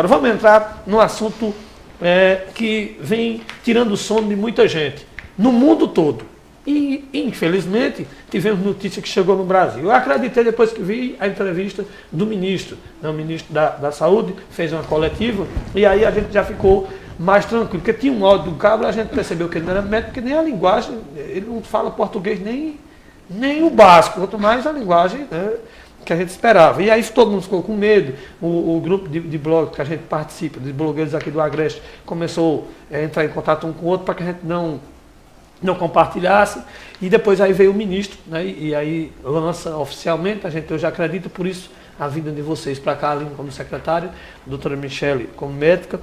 Agora vamos entrar num assunto que vem tirando o sono de muita gente, no mundo todo. E, infelizmente, tivemos notícia que chegou no Brasil. Eu acreditei depois que vi a entrevista do ministro. Né, o ministro da Saúde fez uma coletiva e aí a gente já ficou mais tranquilo. Porque tinha um áudio do cabo, a gente percebeu que ele não era médico, porque nem a linguagem, ele não fala português nem o básico, quanto mais a linguagem, né, que a gente esperava. E aí todo mundo ficou com medo. O grupo de blog que a gente participa, de blogueiros aqui do Agreste, começou a entrar em contato um com o outro para que a gente não compartilhasse, e depois aí veio o ministro, né, e aí lança oficialmente, eu já acredito, por isso a vinda de vocês para cá, Aline como secretária, a doutora Michele como médica.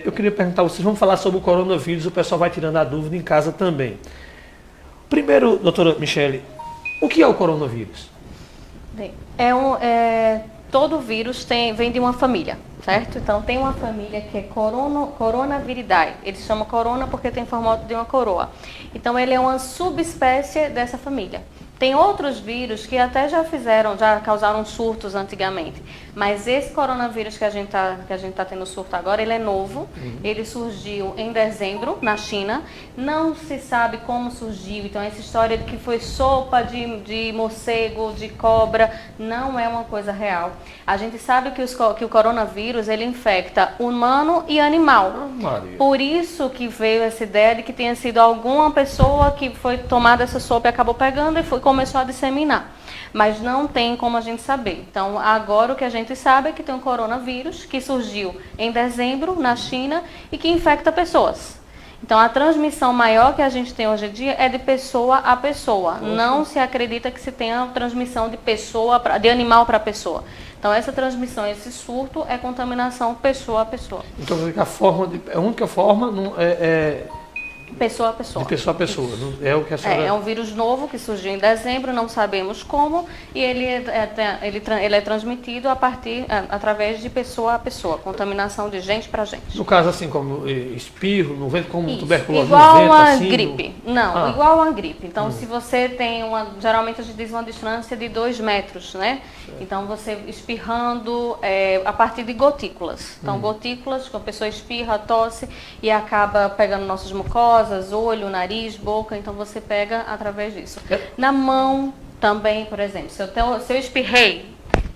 Eu queria perguntar a vocês, vamos falar sobre o coronavírus, o pessoal vai tirando a dúvida em casa também. Primeiro, doutora Michele, o que é o coronavírus? Bem, todo vírus vem de uma família, certo? Então tem uma família que é Coronaviridae. Ele se chama corona porque tem formato de uma coroa. Então ele é uma subespécie dessa família. Tem outros vírus que até já causaram surtos antigamente. Mas esse coronavírus que a gente tá tendo surto agora, ele é novo. Ele surgiu em dezembro, na China. Não se sabe como surgiu. Então, essa história de que foi sopa de morcego, de cobra, não é uma coisa real. A gente sabe que o coronavírus, ele infecta humano e animal. Por isso que veio essa ideia de que tenha sido alguma pessoa que foi tomada essa sopa e acabou pegando e começou a disseminar. Mas não tem como a gente saber. Então, agora o que a gente sabe é que tem um coronavírus que surgiu em dezembro na China e que infecta pessoas. Então, a transmissão maior que a gente tem hoje em dia é de pessoa a pessoa. Não se acredita que se tenha transmissão de animal para pessoa. Então, essa transmissão, esse surto é contaminação pessoa a pessoa. Então, a única forma pessoa a pessoa. De pessoa a pessoa. É o que a senhora... É um vírus novo que surgiu em dezembro, não sabemos como, e ele é transmitido através de pessoa a pessoa, contaminação de gente para gente. No caso, assim, como espirro, não vem como tuberculose, igual a gripe. Não, igual a gripe. Então, se você tem geralmente a gente diz uma distância de 2 metros, né? Então, você espirrando a partir de gotículas. Então, gotículas, que a pessoa espirra, tosse e acaba pegando nossas mucosas, olho, nariz, boca, então você pega através disso. Na mão também, por exemplo, se eu espirrei,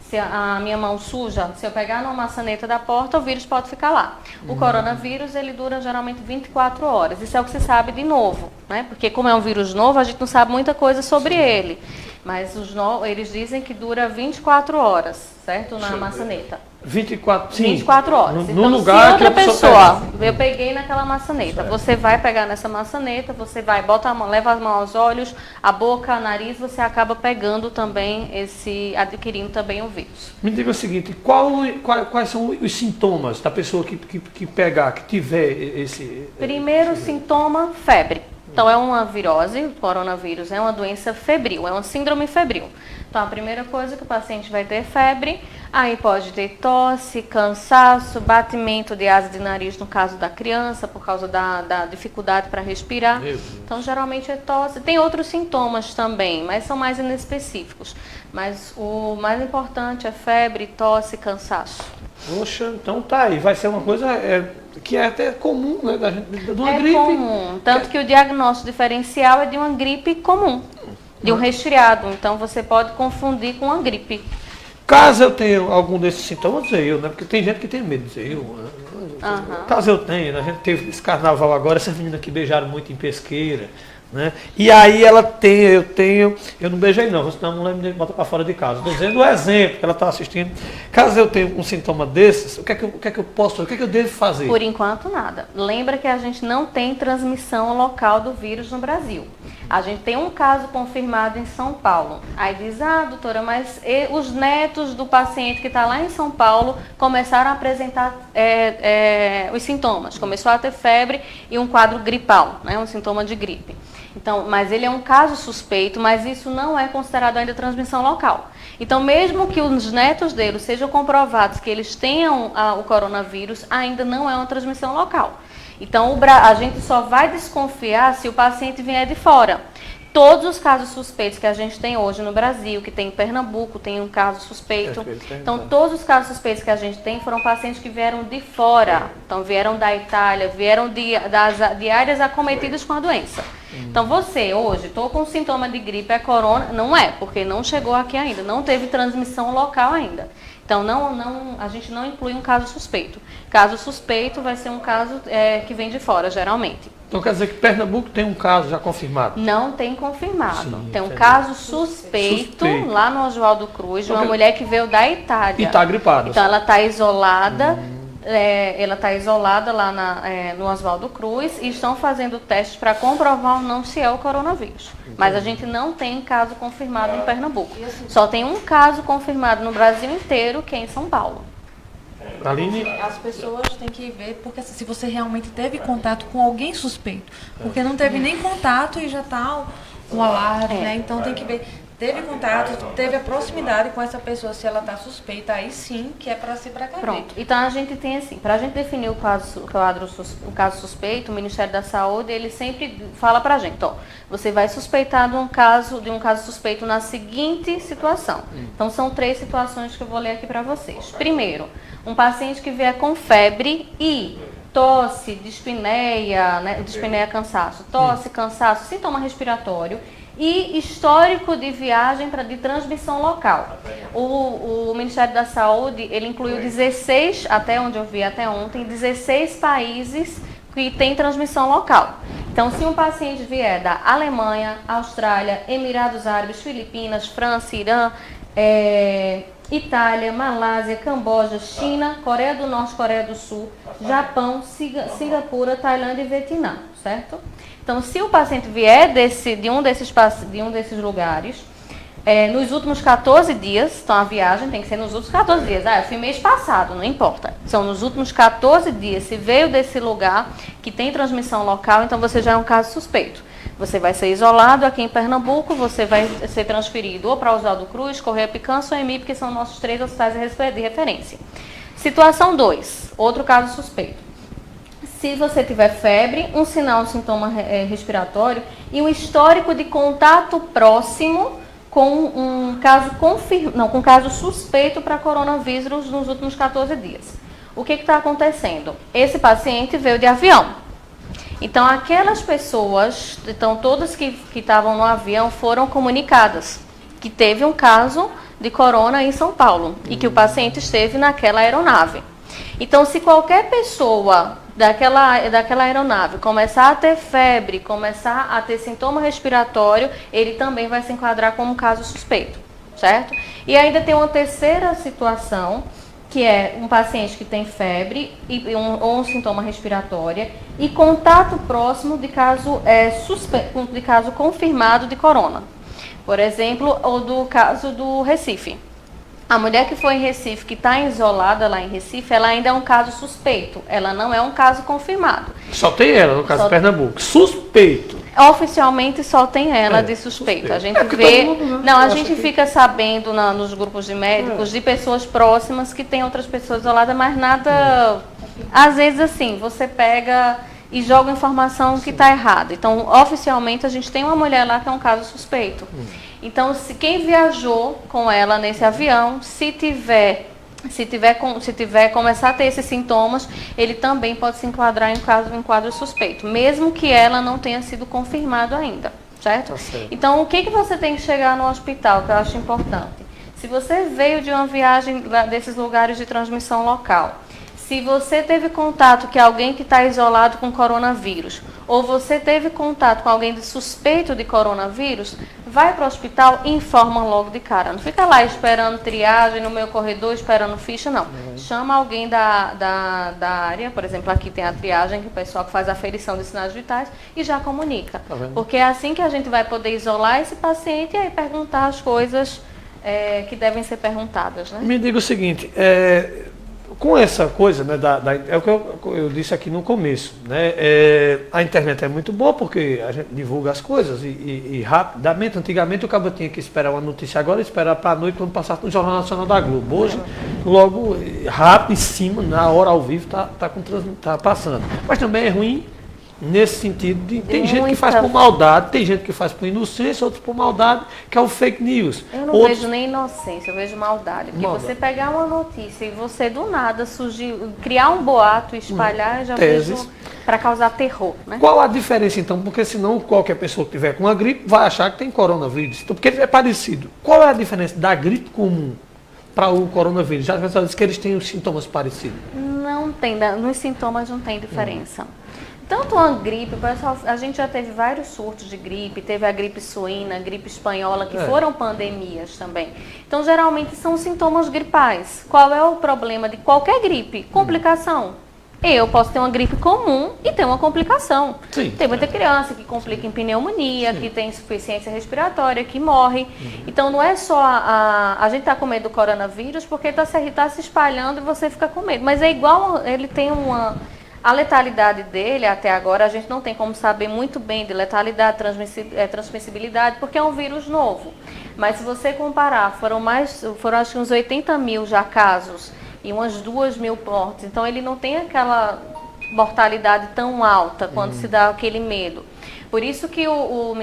se a minha mão suja, se eu pegar numa maçaneta da porta, o vírus pode ficar lá. O coronavírus, ele dura geralmente 24 horas. Isso é o que se sabe de novo, né? Porque como é um vírus novo, a gente não sabe muita coisa sobre ele. Mas eles dizem que dura 24 horas, certo? Na maçaneta. 24 horas. No Então, lugar se outra que a pessoa, eu peguei naquela maçaneta, você vai pegar nessa maçaneta, você vai, leva a mão aos olhos, a boca, o nariz, você acaba pegando também adquirindo também o vírus. Me diga o seguinte, quais são os sintomas da pessoa que pegar, que tiver esse... Primeiro sintoma, febre. Então, é uma virose, o coronavírus é uma doença febril, é uma síndrome febril. Então, a primeira coisa que o paciente vai ter febre, aí pode ter tosse, cansaço, batimento de asa de nariz no caso da criança, por causa da dificuldade para respirar. Então, geralmente é tosse. Tem outros sintomas também, mas são mais inespecíficos. Mas o mais importante é febre, tosse, cansaço. Poxa, então tá aí, vai ser uma coisa que é até comum, né, de uma gripe. É comum, tanto que o diagnóstico diferencial é de uma gripe comum, de um resfriado, então você pode confundir com uma gripe. Caso eu tenha algum desses sintomas, dizer eu, né, porque tem gente que tem medo de dizer eu. Caso eu tenha, a gente teve esse carnaval agora, essas meninas que beijaram muito em pesqueira, né? E aí ela eu não beijei não, senão a mulher me bota para fora de casa. Estou dizendo o exemplo que ela está assistindo. Caso eu tenha um sintoma desses, o que é que eu posso, o que é que eu devo fazer? Por enquanto nada. Lembra que a gente não tem transmissão local do vírus no Brasil. A gente tem um caso confirmado em São Paulo. Aí diz, doutora, mas os netos do paciente que está lá em São Paulo começaram a apresentar os sintomas. Começou a ter febre e um quadro gripal, né, um sintoma de gripe. Então, mas ele é um caso suspeito, mas isso não é considerado ainda transmissão local. Então, mesmo que os netos dele sejam comprovados que eles tenham o coronavírus, ainda não é uma transmissão local. Então, a gente só vai desconfiar se o paciente vier de fora. Todos os casos suspeitos que a gente tem hoje no Brasil, que tem em Pernambuco, tem um caso suspeito. Então, todos os casos suspeitos que a gente tem foram pacientes que vieram de fora. Então, vieram da Itália, vieram de áreas acometidas com a doença. Então, você hoje, estou com sintoma de gripe, é corona? Não é, porque não chegou aqui ainda, não teve transmissão local ainda. Então, a gente não inclui um caso suspeito. Caso suspeito vai ser um caso que vem de fora, geralmente. Então quer dizer que Pernambuco tem um caso já confirmado? Não tem confirmado. Sim, tem um caso suspeito lá no Oswaldo Cruz, de uma mulher que veio da Itália. E está gripada. Então ela está isolada, lá no Oswaldo Cruz e estão fazendo testes para comprovar ou não se é o coronavírus. Entendi. Mas a gente não tem caso confirmado em Pernambuco. Só tem um caso confirmado no Brasil inteiro, que é em São Paulo. Aline? As pessoas têm que ver, porque se você realmente teve contato com alguém suspeito, porque não teve nem contato e já está um alarme, né? Então tem que ver, teve contato, teve a proximidade com essa pessoa, se ela está suspeita, aí sim que é para se precaver. Pronto, então a gente tem assim, para a gente definir o caso suspeito, o Ministério da Saúde, ele sempre fala para a gente, ó, você vai suspeitar de um caso suspeito na seguinte situação. Então são 3 situações que eu vou ler aqui para vocês. Primeiro, um paciente que vier com febre e tosse, dispneia, né, dispneia, cansaço, tosse, cansaço, sintoma respiratório e histórico de viagem de transmissão local. O Ministério da Saúde, ele incluiu 16, até onde eu vi até ontem, 16 países que têm transmissão local. Então, se um paciente vier da Alemanha, Austrália, Emirados Árabes, Filipinas, França, Irã, Itália, Malásia, Camboja, China, Coreia do Norte, Coreia do Sul, Japão, Singapura, Tailândia e Vietnã, certo? Então, se o paciente vier de um desses lugares, nos últimos 14 dias, então a viagem tem que ser nos últimos 14 dias. Eu fui mês passado, não importa. São nos últimos 14 dias, se veio desse lugar que tem transmissão local, então você já é um caso suspeito. Você vai ser isolado aqui em Pernambuco, você vai ser transferido ou para Oswaldo Cruz, Correia Picanço ou EMIP, que são nossos 3 hospitais de referência. Situação 2, outro caso suspeito. Se você tiver febre, um sintoma respiratório e um histórico de contato próximo com um caso suspeito para coronavírus nos últimos 14 dias. O que está acontecendo? Esse paciente veio de avião. Então, aquelas pessoas, todas que estavam no avião foram comunicadas que teve um caso de corona em São Paulo e que o paciente esteve naquela aeronave. Então, se qualquer pessoa daquela aeronave começar a ter febre, começar a ter sintoma respiratório, ele também vai se enquadrar como caso suspeito, certo? E ainda tem uma terceira situação, que é um paciente que tem febre ou um sintoma respiratório e contato próximo de caso confirmado de corona. Por exemplo, ou do caso do Recife. A mulher que foi em Recife, que está isolada lá em Recife, ela ainda é um caso suspeito. Ela não é um caso confirmado. Só tem ela, no caso de Pernambuco. Suspeito. Oficialmente só tem ela de suspeito. A gente vê... a gente fica sabendo nos grupos de médicos de pessoas próximas que tem outras pessoas isoladas, mas nada... Às vezes, assim, você pega e joga informação que está errada. Então, oficialmente, a gente tem uma mulher lá que é um caso suspeito. Então, se quem viajou com ela nesse avião, se começar a ter esses sintomas, ele também pode se enquadrar em quadro suspeito, mesmo que ela não tenha sido confirmado ainda, certo? Então, o que você tem que chegar no hospital, que eu acho importante? Se você veio de uma viagem desses lugares de transmissão local, se você teve contato com alguém que está isolado com coronavírus, ou você teve contato com alguém de suspeito de coronavírus, vai para o hospital e informa logo de cara. Não fica lá esperando triagem no meu corredor, esperando ficha, não. Chama alguém da área, por exemplo, aqui tem a triagem, que é o pessoal que faz a aferição de sinais vitais, e já comunica. Porque é assim que a gente vai poder isolar esse paciente e aí perguntar as coisas que devem ser perguntadas. Né? Me diga o seguinte, com essa coisa, né, é o que eu disse aqui no começo, né, a internet é muito boa porque a gente divulga as coisas e rapidamente. Antigamente o cabo tinha que esperar uma notícia agora e esperar para a noite quando passasse no Jornal Nacional da Globo. Hoje, logo, rápido, em cima, na hora, ao vivo, tá passando. Mas também é ruim Nesse sentido, tem gente que muita- faz por maldade, tem gente que faz por inocência, outros por maldade, que é o fake news. Eu não Outros, vejo nem inocência, eu vejo maldade. Porque Maldade. você pegar uma notícia e você do nada surgir, criar um boato, espalhar, eu já Teses. vejo para causar terror, né? Qual a diferença então? Porque senão qualquer pessoa que tiver com uma gripe vai achar que tem coronavírus. Então, porque é parecido. Qual é a diferença da gripe comum para o coronavírus? Já a pessoa diz que eles têm os sintomas parecidos. Não tem, nos sintomas não tem diferença. Tanto a gripe, pessoal, a gente já teve vários surtos de gripe, teve a gripe suína, a gripe espanhola, que foram pandemias também. Então, geralmente são sintomas gripais. Qual é o problema de qualquer gripe? Complicação. Eu posso ter uma gripe comum e ter uma complicação. Sim. Tem muita criança que complica em pneumonia, que tem insuficiência respiratória, que morre. Então não é só a gente tá com medo do coronavírus porque está se espalhando e você fica com medo. Mas é igual, ele tem a letalidade dele, até agora, a gente não tem como saber muito bem de letalidade, transmissibilidade, porque é um vírus novo. Mas se você comparar, foram acho que uns 80 mil já casos e umas 2.000 mortes. Então ele não tem aquela mortalidade tão alta quando se dá aquele medo. Por isso que o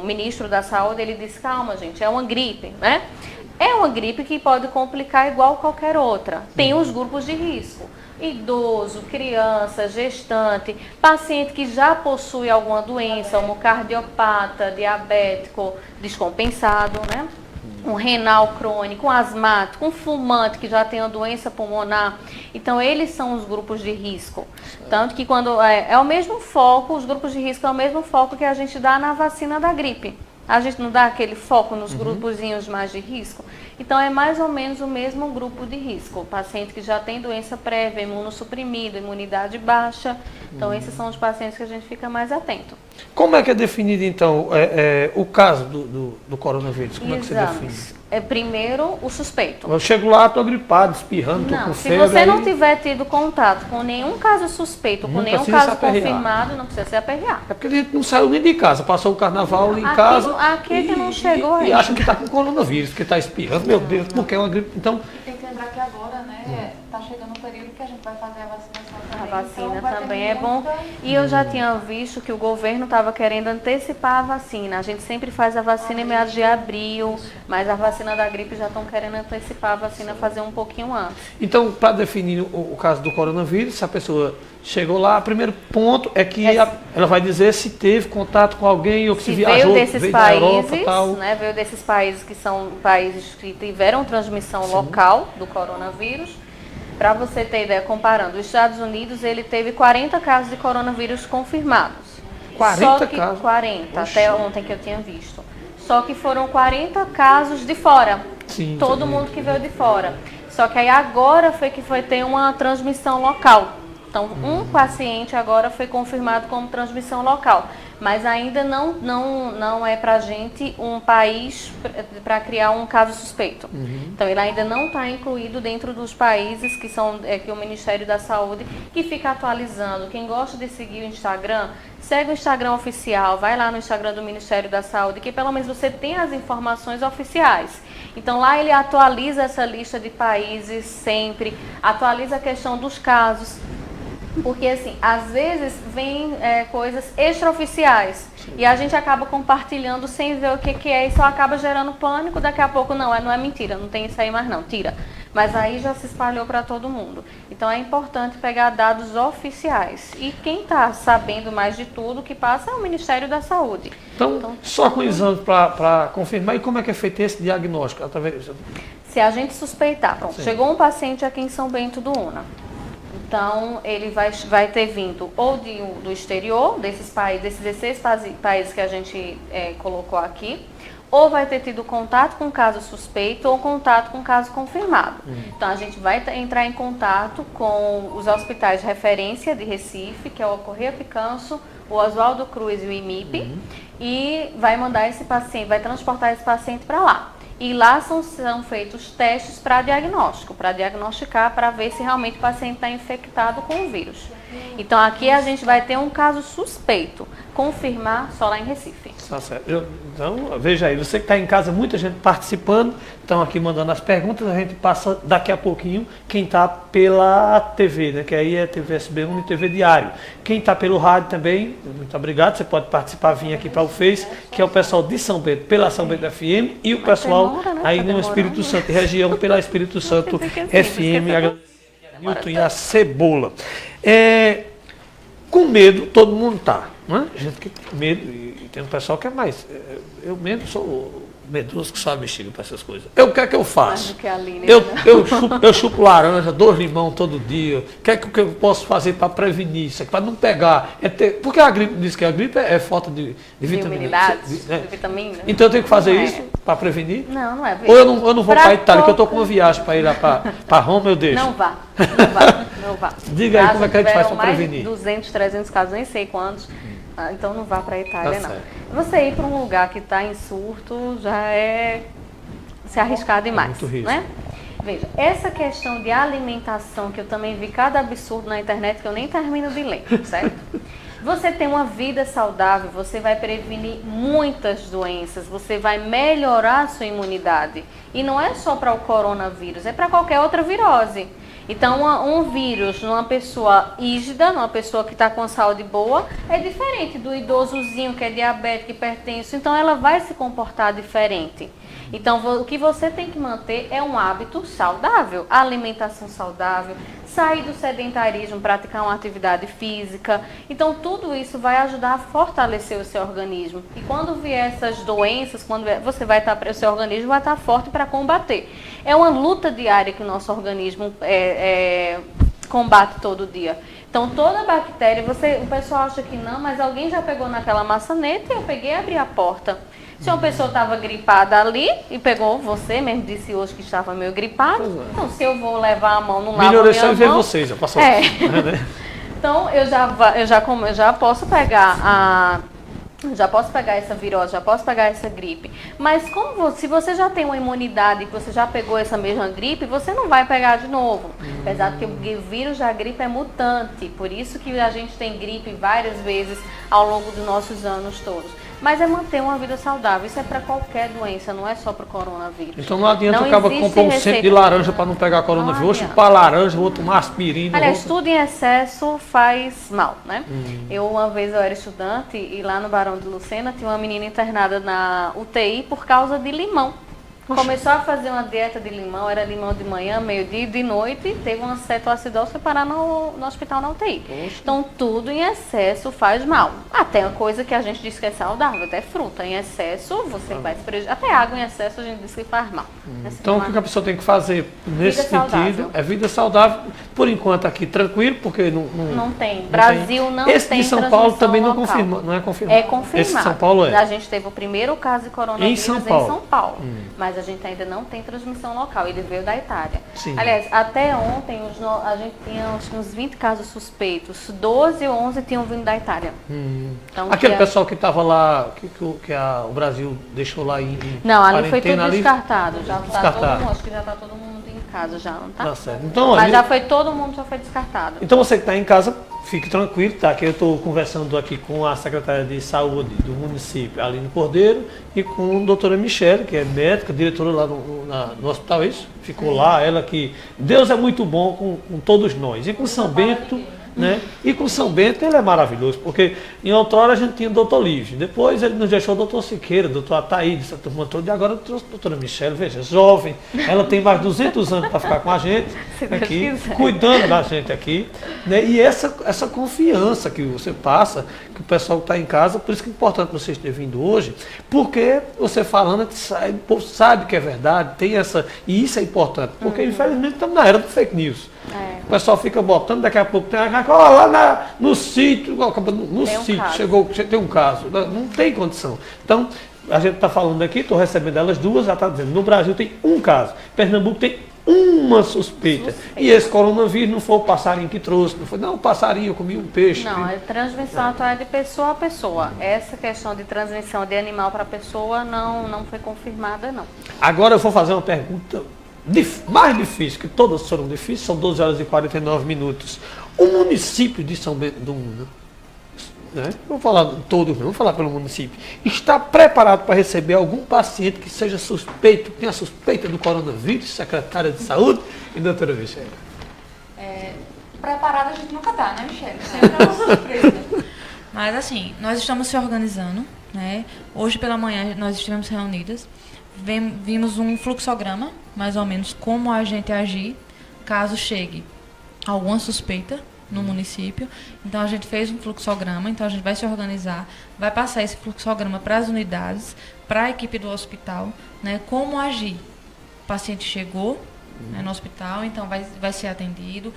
ministro da Saúde, ele disse, calma gente, é uma gripe, né? É uma gripe que pode complicar igual qualquer outra. Tem os grupos de risco. Idoso, criança, gestante, paciente que já possui alguma doença, como cardiopata, diabético, descompensado, né? Um renal crônico, um asmático, um fumante que já tem uma doença pulmonar. Então, eles são os grupos de risco. Tanto que quando é o mesmo foco, os grupos de risco é o mesmo foco que a gente dá na vacina da gripe. A gente não dá aquele foco nos grupozinhos mais de risco? Então, é mais ou menos o mesmo grupo de risco. O paciente que já tem doença prévia, imunossuprimido, imunidade baixa. Então, esses são os pacientes que a gente fica mais atento. Como é que é definido, então, o caso do coronavírus? Como é que você define? Primeiro, o suspeito. Eu chego lá, estou gripado, espirrando, estou com Não, se febre. você não tiver tido contato com nenhum caso suspeito, com Não nenhum precisa caso se aperrear. confirmado, não precisa se aperrear. É porque a gente não saiu nem de casa, passou o carnaval em casa. Aqui é que não chegou e ainda. acha que está com coronavírus, porque está espirrando, meu Deus, porque é uma gripe. Então, Tem que lembrar que agora, né, tá chegando um período que a gente vai fazer a vacinação também. A vacina então vai ter também é bom. muita- E eu já tinha visto que o governo estava querendo antecipar a vacina. A gente sempre faz a vacina em meados de abril, mas a vacina da gripe já estão querendo antecipar a vacina, fazer um pouquinho antes. então para definir o caso do coronavírus, se a pessoa chegou lá, o primeiro ponto é que ela vai dizer se teve contato com alguém ou que se viajou, veio desses veio da Europa, países, tal. né, veio desses países que são países que tiveram transmissão local do coronavírus. Para você ter ideia, comparando, os Estados Unidos, ele teve 40 casos de coronavírus confirmados. 40 Só que casos? 40, Oxi. até ontem que eu tinha visto. Só que foram 40 casos de fora. Sim, Todo sim. mundo que veio de fora. Só que aí agora foi que foi ter uma transmissão local. Então, um paciente agora foi confirmado como transmissão local. Mas ainda não é para a gente um país para criar um caso suspeito. Então, ele ainda não está incluído dentro dos países que são que o Ministério da Saúde, que fica atualizando. Quem gosta de seguir o Instagram, segue o Instagram oficial, vai lá no Instagram do Ministério da Saúde, que pelo menos você tem as informações oficiais. Então, lá ele atualiza essa lista de países sempre, atualiza a questão dos casos. Porque, assim, às vezes vem coisas extraoficiais e a gente acaba compartilhando sem ver o que é e só acaba gerando pânico. Daqui a pouco, não é mentira, não tem isso aí mais não, tira. Mas aí já se espalhou para todo mundo. Então é importante pegar dados oficiais. E quem está sabendo mais de tudo que passa é o Ministério da Saúde. Então só com exames para confirmar. E como é que é feito esse diagnóstico? Através... Se a gente suspeitar, pronto, Sim. chegou um paciente aqui em São Bento do Una. Então, ele vai ter vindo ou do exterior, desses 16 países que a gente colocou aqui, ou vai ter tido contato com caso suspeito ou contato com caso confirmado. Então, a gente vai entrar em contato com os hospitais de referência de Recife, que é o Correia Picanso, o Oswaldo Cruz e o IMIP, e vai mandar esse paciente, vai transportar esse paciente para lá. E lá são feitos testes para diagnóstico, para diagnosticar, para ver se realmente o paciente está infectado com o vírus. Então, aqui a gente vai ter um caso suspeito, confirmar só lá em Recife. Tá certo. Então, veja aí, você que está em casa, muita gente participando, estão aqui mandando as perguntas, a gente passa daqui a pouquinho quem está pela TV, né? Que aí é TV SB1 e TV Diário. Quem está pelo rádio também, muito obrigado, você pode participar, vir aqui para o Face, que é o pessoal de São Bento, pela São Bento FM, e o pessoal aí no Espírito Santo e região, pela Espírito Santo FM, Newton e a Cebola. Com medo, todo mundo está. Né? Gente que tem medo, e tem um pessoal que é mais. Eu mesmo sou medroso que só bexiga para essas coisas. O que é que eu faço? Eu chupo laranja, 2 limão todo dia. O que é que eu posso fazer para prevenir isso? Para não pegar. Porque a gripe diz que a gripe é falta de vitamina. De vitamina. Então eu tenho que fazer isso para prevenir? Não é. Ou eu não vou para a Itália, que eu estou com uma viagem para ir lá para Roma, eu deixo. Não vá. Diga aí como é que a gente faz para prevenir. 200, 300 casos, nem sei quantos. Então não vá para a Itália, Tá não. certo. Você ir para um lugar que está em surto já é se arriscar demais, muito risco. né? Veja, essa questão de alimentação, que eu também vi cada absurdo na internet que eu nem termino de ler, certo? Você tem uma vida saudável, você vai prevenir muitas doenças, você vai melhorar a sua imunidade. E não é só para o coronavírus, é para qualquer outra virose. Então, um vírus numa pessoa rígida, numa pessoa que está com saúde boa, é diferente do idosozinho que é diabético, hipertenso. Então, ela vai se comportar diferente. Então, o que você tem que manter é um hábito saudável, alimentação saudável, sair do sedentarismo, praticar uma atividade física. Então, tudo isso vai ajudar a fortalecer o seu organismo. E quando vier essas doenças, você vai estar, o seu organismo vai estar forte para combater. É uma luta diária que o nosso organismo combate todo dia. Então, toda bactéria, o pessoal acha que não, mas alguém já pegou naquela maçaneta e eu peguei e abri a porta. Se uma pessoa estava gripada ali e pegou, você mesmo disse hoje que estava meio gripado, então se eu vou levar a mão, não lavo a minha mão... Melhorei só em ver vocês, já passou. Então, eu já posso pegar essa virose, já posso pegar essa gripe. Mas se você já tem uma imunidade, que você já pegou essa mesma gripe, você não vai pegar de novo. Apesar que o vírus da gripe é mutante, por isso que a gente tem gripe várias vezes ao longo dos nossos anos todos. Mas é manter uma vida saudável. Isso é para qualquer doença, não é só para o coronavírus. Então não adianta eu acabar comprar um centro de laranja para não pegar coronavírus. Vou chupar laranja, vou tomar aspirina. Aliás, tudo em excesso faz mal, né? Uma vez eu era estudante e lá no Barão de Lucena tinha uma menina internada na UTI por causa de limão. Começou a fazer uma dieta de limão, era limão de manhã, meio-dia e de noite, teve uma cetoacidose, foi parar no hospital na UTI. Poxa. Então, tudo em excesso faz mal. Até uma coisa que a gente diz que é saudável, até fruta em excesso, você vai se prejudicar. Até água em excesso a gente diz que faz mal. Então, o que a pessoa tem que fazer nesse sentido é vida saudável. Por enquanto aqui, tranquilo, porque não tem. Brasil não tem. Esse de São Paulo também não é confirmado. É confirmado. Esse de São Paulo é. A gente teve o primeiro caso de coronavírus em São Paulo. Mas a gente ainda não tem transmissão local, ele veio da Itália. Sim. Aliás, até ontem a gente tinha uns 20 casos suspeitos, 12 ou 11 tinham vindo da Itália. Então, aquele pessoal que estava lá, o Brasil deixou lá em não, ali foi tudo descartado. Já está todo mundo, acho que já está todo mundo em casa já, não está? Tá certo. Então, mas todo mundo já foi descartado. Então você que está em casa, fique tranquilo, tá? Que eu estou conversando aqui com a secretária de saúde do município, Aline Cordeiro, e com a doutora Michele, que é médica, diretora lá no hospital, isso? Ficou lá, ela que... Deus é muito bom com todos nós. E com São Bento, né? E com São Bento ele é maravilhoso, porque em outrora a gente tinha o doutor Lívio, depois ele nos deixou o doutor Siqueira, o doutor Ataíde, essa turma toda, e agora trouxe a doutora Michele, veja, jovem, ela tem mais de 200 anos para ficar com a gente aqui, cuidando da gente aqui, né? E essa confiança que você passa, que o pessoal está em casa, por isso que é importante vocês terem vindo hoje, porque você falando, o povo sabe que é verdade, tem e isso é importante, porque infelizmente estamos na era do fake news. O pessoal fica botando, daqui a pouco tem lá no sítio, no sítio, tem um caso, não tem condição. Então, a gente está falando aqui, estou recebendo elas duas, já está dizendo, no Brasil tem um caso, Pernambuco tem uma suspeita. E esse coronavírus não foi o passarinho que trouxe, não foi, o passarinho, eu comi um peixe. Não, é transmissão atual de pessoa a pessoa. Essa questão de transmissão de animal para pessoa não foi confirmada, não. Agora eu vou fazer uma pergunta mais difícil, que todas foram difíceis, são 12 horas e 49 minutos. O município de São Bento do Una, né? Vamos falar todos, vamos falar pelo município, está preparado para receber algum paciente que seja suspeito, tenha suspeita do coronavírus, secretária de saúde e doutora Michele? Preparada a gente nunca está, né, Michele? Sempre é uma surpresa. Mas assim, nós estamos se organizando, né? Hoje pela manhã nós estivemos reunidas, vimos um fluxograma, mais ou menos como a gente agir caso chegue alguma suspeita no município. Então a gente fez um fluxograma, então a gente vai se organizar, vai passar esse fluxograma para as unidades, para a equipe do hospital, né? Como agir. O paciente chegou, né, no hospital, então vai ser atendido,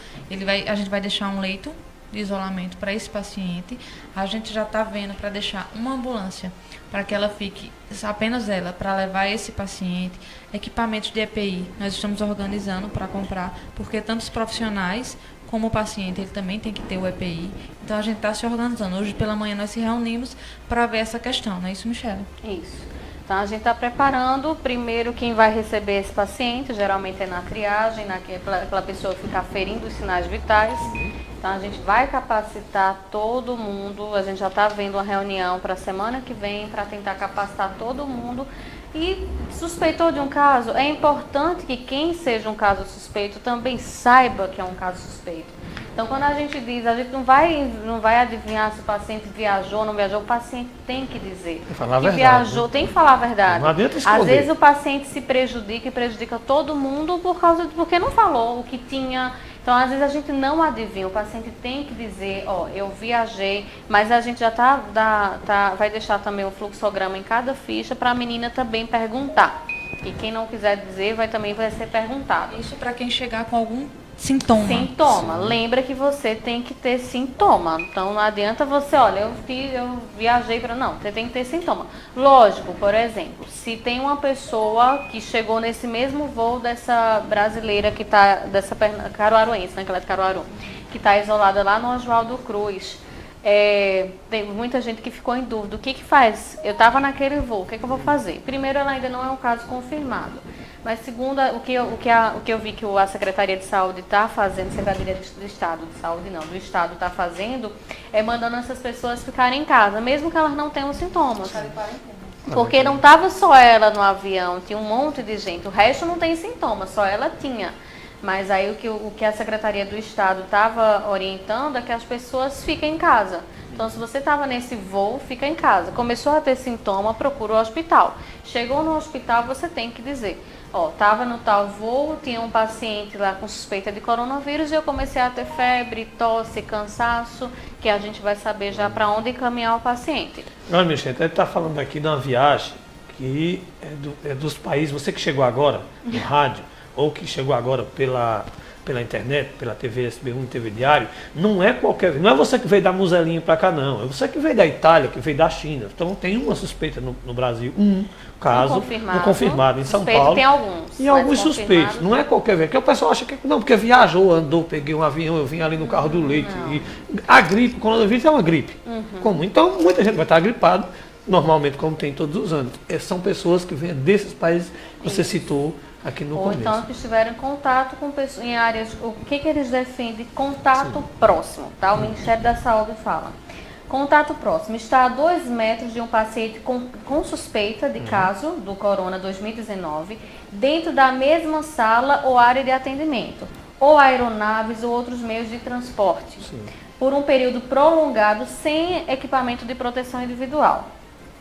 a gente vai deixar um leito de isolamento para esse paciente. A gente já está vendo para deixar uma ambulância para que ela fique, apenas ela, para levar esse paciente. Equipamentos de EPI, nós estamos organizando para comprar, porque tanto os profissionais como o paciente, ele também tem que ter o EPI. Então a gente está se organizando. Hoje pela manhã nós se reunimos para ver essa questão, não é isso, Michele? Isso. Então, a gente está preparando, primeiro, quem vai receber esse paciente, geralmente é na triagem, aquela pessoa ficar ferindo os sinais vitais. Então, a gente vai capacitar todo mundo, a gente já está vendo uma reunião para a semana que vem, para tentar capacitar todo mundo. E suspeitou de um caso, é importante que quem seja um caso suspeito também saiba que é um caso suspeito. Então, quando a gente diz, a gente não vai adivinhar se o paciente viajou ou não viajou, o paciente tem que dizer. Tem que falar a verdade, viajou, né? tem que falar a verdade. Não adianta esconder. Às vezes o paciente se prejudica e prejudica todo mundo porque não falou o que tinha. Então, às vezes a gente não adivinha, o paciente tem que dizer, ó, eu viajei, mas a gente já vai deixar também o fluxograma em cada ficha para a menina também perguntar. E quem não quiser dizer, também vai ser perguntado. Isso para quem chegar com algum sintoma. Sintoma. Lembra que você tem que ter sintoma. Então não adianta você, olha, eu viajei para... Não, você tem que ter sintoma. Lógico, por exemplo, se tem uma pessoa que chegou nesse mesmo voo dessa brasileira que está, dessa caruaruense, né, que ela é de Caruaru, que está isolada lá no Oswaldo Cruz, tem muita gente que ficou em dúvida. O que faz? Eu estava naquele voo, o que eu vou fazer? Primeiro, ela ainda não é um caso confirmado. Mas segundo, o que eu vi que a Secretaria de Saúde está fazendo, Secretaria do Estado de Saúde não, do Estado está fazendo, é mandando essas pessoas ficarem em casa, mesmo que elas não tenham sintomas. Porque não estava só ela no avião, tinha um monte de gente, o resto não tem sintomas, só ela tinha. Mas aí o que a Secretaria do Estado estava orientando é que as pessoas fiquem em casa. Então, se você estava nesse voo, fica em casa. Começou a ter sintoma, procura o hospital. Chegou no hospital, você tem que dizer, ó, estava no tal voo, tinha um paciente lá com suspeita de coronavírus e eu comecei a ter febre, tosse, cansaço, que a gente vai saber já para onde encaminhar o paciente. Olha, minha gente, a gente está falando aqui de uma viagem que é dos países, você que chegou agora no rádio, ou que chegou agora pela internet, pela TV SB1 e TV Diário, não é você que veio da Muselinha para cá, não. É você que veio da Itália, que veio da China. Então tem uma suspeita no Brasil, um caso confirmado em São Paulo. Tem alguns. E alguns suspeitos. Não é qualquer vez. Porque o pessoal acha que não, porque viajou, andou, peguei um avião, eu vim ali no carro do leite. E a gripe, o coronavírus é uma gripe comum. Então muita gente vai estar gripada, normalmente como tem todos os anos. São pessoas que vêm desses países que você citou aqui no começo. Ou então que estiveram em contato com pessoas em áreas, o que eles defendem? Contato próximo, tá? O Ministério da Saúde fala. Contato próximo, está a 2 metros de um paciente com suspeita de caso do Corona 2019, dentro da mesma sala ou área de atendimento, ou aeronaves ou outros meios de transporte, por um período prolongado sem equipamento de proteção individual.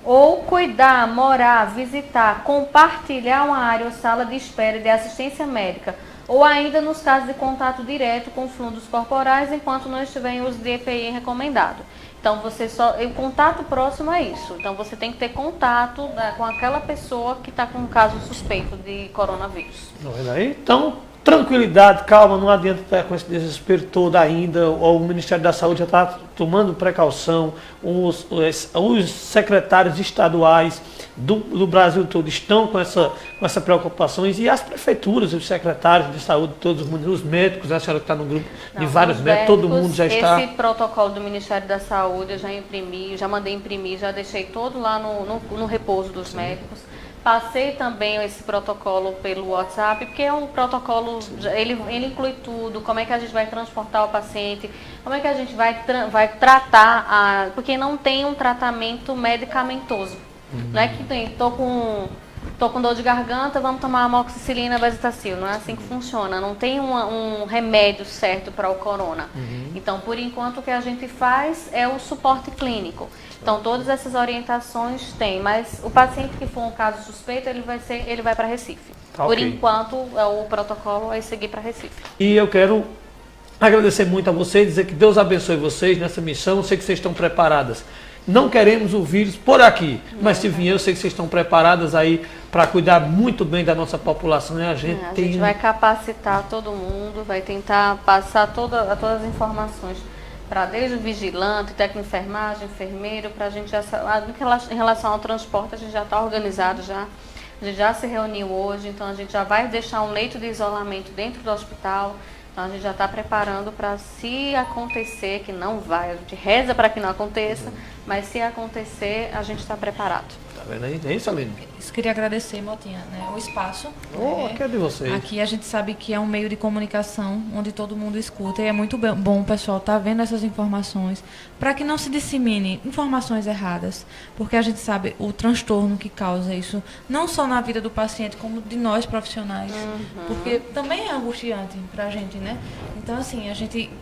Ou cuidar, morar, visitar, compartilhar uma área ou sala de espera de assistência médica, ou ainda nos casos de contato direto com fluidos corporais, enquanto não estiver em uso de EPI recomendado. Então, o contato próximo é isso. Então, você tem que ter contato com aquela pessoa que está com um caso suspeito de coronavírus. Então, tranquilidade, calma, não adianta estar com esse desespero todo ainda. O Ministério da Saúde já está tomando precaução, os secretários estaduais do Brasil todo estão com essa preocupações, e as prefeituras, os secretários de saúde, todos os médicos, a senhora que está no grupo de vários médicos, todo mundo já está... Esse protocolo do Ministério da Saúde eu já imprimi, já mandei imprimir, já deixei todo lá no repouso dos médicos, Passei também esse protocolo pelo WhatsApp, porque é um protocolo, ele inclui tudo, como é que a gente vai transportar o paciente, como é que a gente vai tratar, porque não tem um tratamento medicamentoso. Não é que tem, tô com dor de garganta, vamos tomar amoxicilina, bezetacil. Não é assim que funciona, não tem um remédio certo para o corona. Então, por enquanto, o que a gente faz é o suporte clínico. Então, todas essas orientações tem, mas o paciente que for um caso suspeito, ele vai para Recife. Tá, por ok. enquanto, o protocolo é seguir para Recife. E eu quero agradecer muito a vocês, dizer que Deus abençoe vocês nessa missão. Eu sei que vocês estão preparadas. Não queremos o vírus por aqui, mas se vier, eu sei que vocês estão preparadas aí para cuidar muito bem da nossa população. Né? A gente vai capacitar todo mundo, vai tentar passar todas as informações para desde o vigilante, técnico de enfermagem, enfermeiro, para a gente já, em relação ao transporte, a gente já está organizado já. A gente já se reuniu hoje, então a gente já vai deixar um leito de isolamento dentro do hospital. Então a gente já está preparando para, se acontecer, que não vai, a gente reza para que não aconteça, mas se acontecer, a gente está preparado. Tá vendo aí? É isso, Aline? Eu queria agradecer, Motinha, né, o espaço. Aqui é de vocês. Aqui a gente sabe que é um meio de comunicação onde todo mundo escuta e é muito bom o pessoal estar vendo essas informações para que não se dissemine informações erradas, porque a gente sabe o transtorno que causa isso, não só na vida do paciente, como de nós profissionais, porque também é angustiante para a gente, né? Então, assim,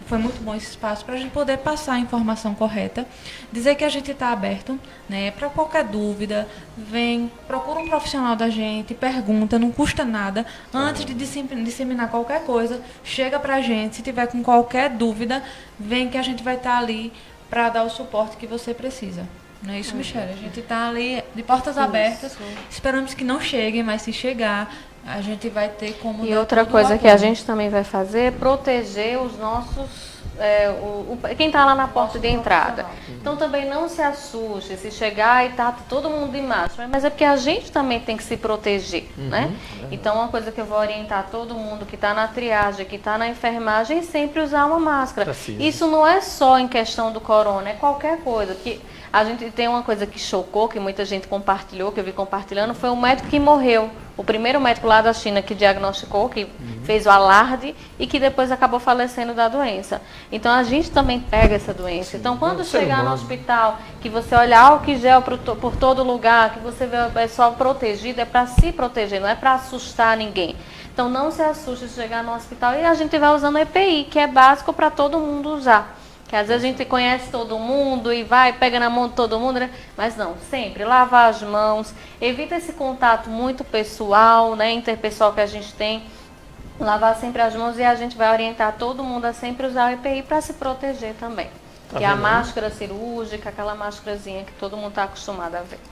foi muito bom esse espaço para a gente poder passar a informação correta, dizer que a gente está aberto, né, para qualquer dúvida, vem, procura um profissional da gente, pergunta, não custa nada. Antes de disseminar qualquer coisa, chega pra gente. Se tiver com qualquer dúvida, vem que a gente vai estar ali para dar o suporte que você precisa. Não é isso, Michele? A gente está ali de portas abertas. Esperamos que não chegue, mas se chegar, a gente vai ter como... E outra coisa que a gente também vai fazer é proteger os nossos... quem está lá na porta de entrada. Então também não se assuste se chegar e tá todo mundo de máscara, mas é porque a gente também tem que se proteger, né? Então uma coisa que eu vou orientar todo mundo que está na triagem, que está na enfermagem, é sempre usar uma máscara. Precisa. Isso não é só em questão do corona, é qualquer coisa. Que a gente tem uma coisa que chocou, que muita gente compartilhou, que eu vi compartilhando, foi um médico que morreu. O primeiro médico lá da China que diagnosticou, que fez o alarde e que depois acabou falecendo da doença. Então a gente também pega essa doença. Então quando chegar no hospital, que você olha álcool gel por todo lugar, que você vê o pessoal protegido, é para se proteger, não é para assustar ninguém. Então não se assuste se chegar no hospital e a gente vai usando EPI, que é básico para todo mundo usar. Que às vezes a gente conhece todo mundo e vai, pega na mão de todo mundo, né? Mas não, sempre lavar as mãos, evita esse contato muito pessoal, né, interpessoal que a gente tem, lavar sempre as mãos e a gente vai orientar todo mundo a sempre usar o EPI para se proteger também. Que é a máscara cirúrgica, aquela máscarazinha que todo mundo está acostumado a ver.